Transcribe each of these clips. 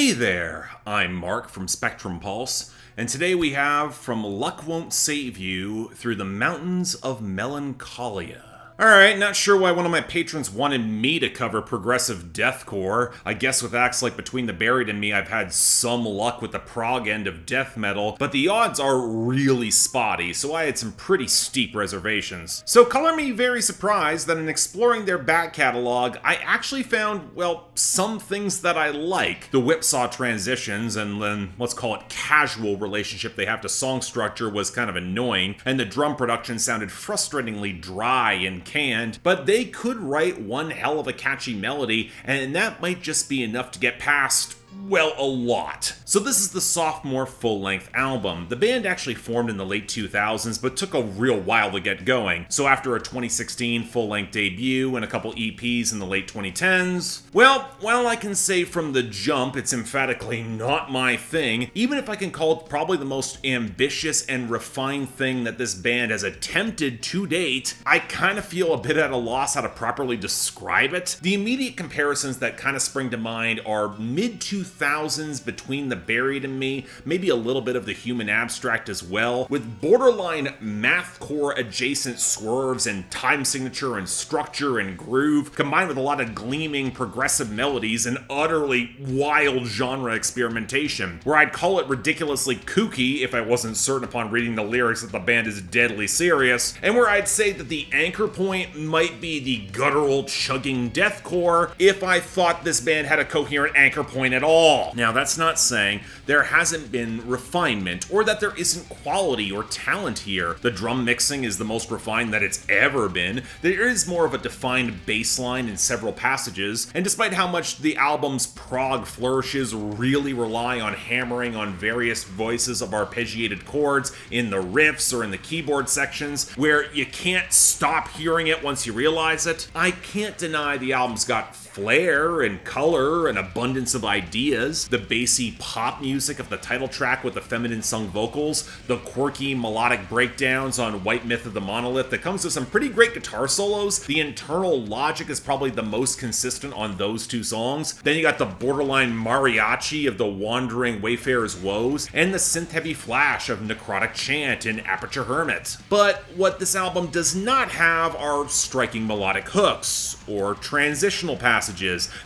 Hey there, I'm Mark from Spectrum Pulse, and today we have From Luck Won't Save You Through the Mountains of Melancholia. Alright, not sure why one of my patrons wanted me to cover progressive deathcore. I guess with acts like Between the Buried and Me, I've had some luck with the prog end of death metal, but the odds are really spotty, so I had some pretty steep reservations. So color me very surprised that in exploring their back catalog, I actually found, well, some things that I like. The whipsaw transitions and then, let's call it casual relationship they have to song structure was kind of annoying, and the drum production sounded frustratingly dry and canned, but they could write one hell of a catchy melody, and that might just be enough to get past, well, a lot. So this is the sophomore full-length album. The band actually formed in the late 2000s, but took a real while to get going. So after a 2016 full-length debut and a couple EPs in the late 2010s, well, while I can say from the jump it's emphatically not my thing, even if I can call it probably the most ambitious and refined thing that this band has attempted to date, I kind of feel a bit at a loss how to properly describe it. The immediate comparisons that kind of spring to mind are mid-2000s Between the Buried and Me, maybe a little bit of the Human Abstract as well, with borderline mathcore adjacent swerves and time signature and structure and groove, combined with a lot of gleaming progressive melodies and utterly wild genre experimentation, where I'd call it ridiculously kooky if I wasn't certain upon reading the lyrics that the band is deadly serious, and where I'd say that the anchor point might be the guttural chugging deathcore if I thought this band had a coherent anchor point at all. Now, that's not saying there hasn't been refinement or that there isn't quality or talent here. The drum mixing is the most refined that it's ever been. There is more of a defined bass line in several passages, and despite how much the album's prog flourishes really rely on hammering on various voices of arpeggiated chords in the riffs or in the keyboard sections, where you can't stop hearing it once you realize it, I can't deny the album's got flair and color and abundance of ideas, the bassy pop music of the title track with the feminine sung vocals, the quirky melodic breakdowns on White Myth of the Monolith that comes with some pretty great guitar solos. The internal logic is probably the most consistent on those two songs. Then you got the borderline mariachi of the wandering Wayfarer's woes, and the synth-heavy flash of Necrotic Chant in Aperture Hermit. But what this album does not have are striking melodic hooks, or transitional passages.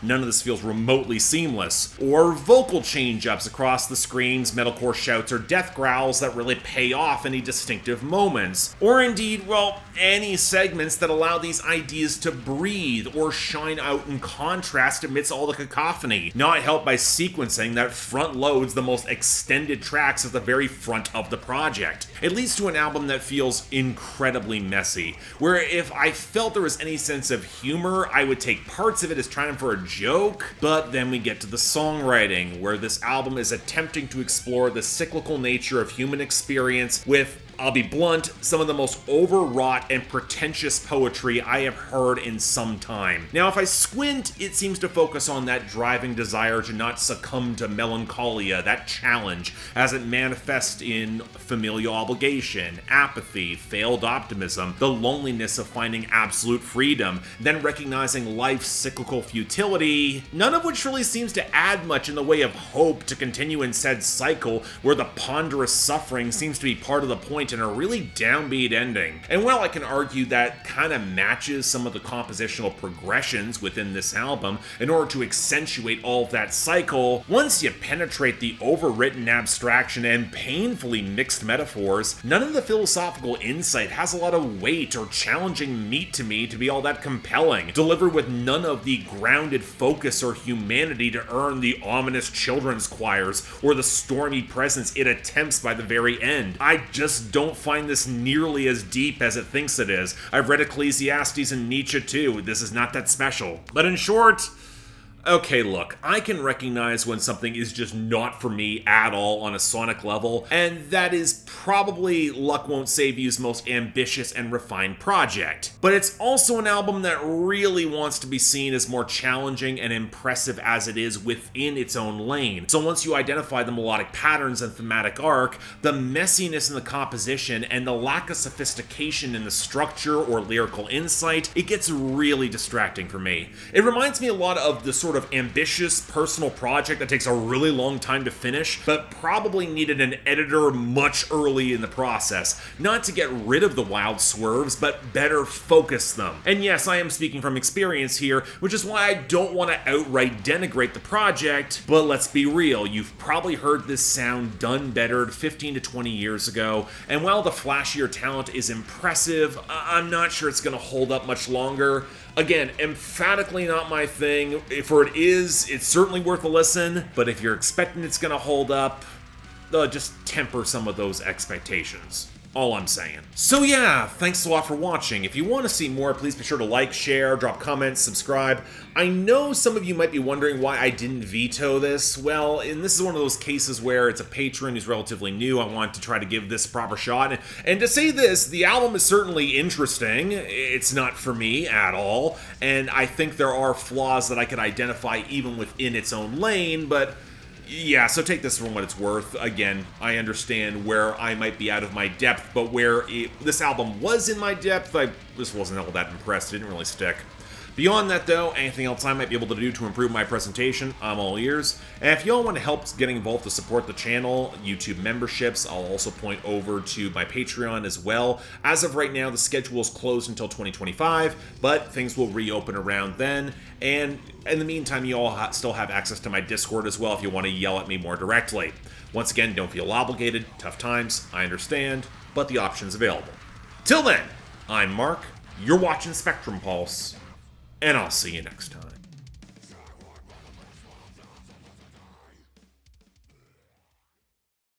None of this feels remotely seamless, or vocal change-ups across the screams, metalcore shouts, or death growls that really pay off any distinctive moments, or indeed, well, any segments that allow these ideas to breathe or shine out in contrast amidst all the cacophony, not helped by sequencing that front-loads the most extended tracks at the very front of the project. It leads to an album that feels incredibly messy, where if I felt there was any sense of humor, I would take parts of it as trying for a joke, but then we get to the songwriting, where this album is attempting to explore the cyclical nature of human experience with, I'll be blunt, some of the most overwrought and pretentious poetry I have heard in some time. Now, if I squint, it seems to focus on that driving desire to not succumb to melancholia, that challenge, as it manifests in familial obligation, apathy, failed optimism, the loneliness of finding absolute freedom, then recognizing life's cyclical futility, none of which really seems to add much in the way of hope to continue in said cycle, where the ponderous suffering seems to be part of the point and a really downbeat ending. And while I can argue that kind of matches some of the compositional progressions within this album in order to accentuate all of that cycle, once you penetrate the overwritten abstraction and painfully mixed metaphors, none of the philosophical insight has a lot of weight or challenging meat to me to be all that compelling, delivered with none of the grounded focus or humanity to earn the ominous children's choirs or the stormy presence it attempts by the very end. I just don't find this nearly as deep as it thinks it is. I've read Ecclesiastes and Nietzsche too. This is not that special. But in short, okay, look, I can recognize when something is just not for me at all on a sonic level, and that is probably Luck Won't Save You's most ambitious and refined project. But it's also an album that really wants to be seen as more challenging and impressive as it is within its own lane. So once you identify the melodic patterns and thematic arc, the messiness in the composition, and the lack of sophistication in the structure or lyrical insight, it gets really distracting for me. It reminds me a lot of the sort sort of ambitious personal project that takes a really long time to finish, but probably needed an editor much early in the process. Not to get rid of the wild swerves, but better focus them. And yes, I am speaking from experience here, which is why I don't want to outright denigrate the project, but let's be real, you've probably heard this sound done better 15 to 20 years ago, and while the flashier talent is impressive, I'm not sure it's going to hold up much longer. Again, emphatically not my thing. For it is, it's certainly worth a listen, but if you're expecting it's going to hold up, just temper some of those expectations. All I'm saying. So yeah, thanks a lot for watching. If you want to see more, please be sure to like, share, drop comments, subscribe. I know some of you might be wondering why I didn't veto this. Well, and this is one of those cases where it's a patron who's relatively new. I want to try to give this a proper shot. And to say this, the album is certainly interesting. It's not for me at all. And I think there are flaws that I could identify even within its own lane, but yeah, so take this for what it's worth. Again, I understand where I might be out of my depth, but where this album was in my depth, I just wasn't all that impressed. It didn't really stick. Beyond that, though, anything else I might be able to do to improve my presentation, I'm all ears. And if y'all want to help getting involved to support the channel, YouTube memberships, I'll also point over to my Patreon as well. As of right now, the schedule is closed until 2025, but things will reopen around then. And in the meantime, you all still have access to my Discord as well if you want to yell at me more directly. Once again, don't feel obligated. Tough times, I understand, but the option's available. Till then, I'm Mark, you're watching Spectrum Pulse, and I'll see you next time.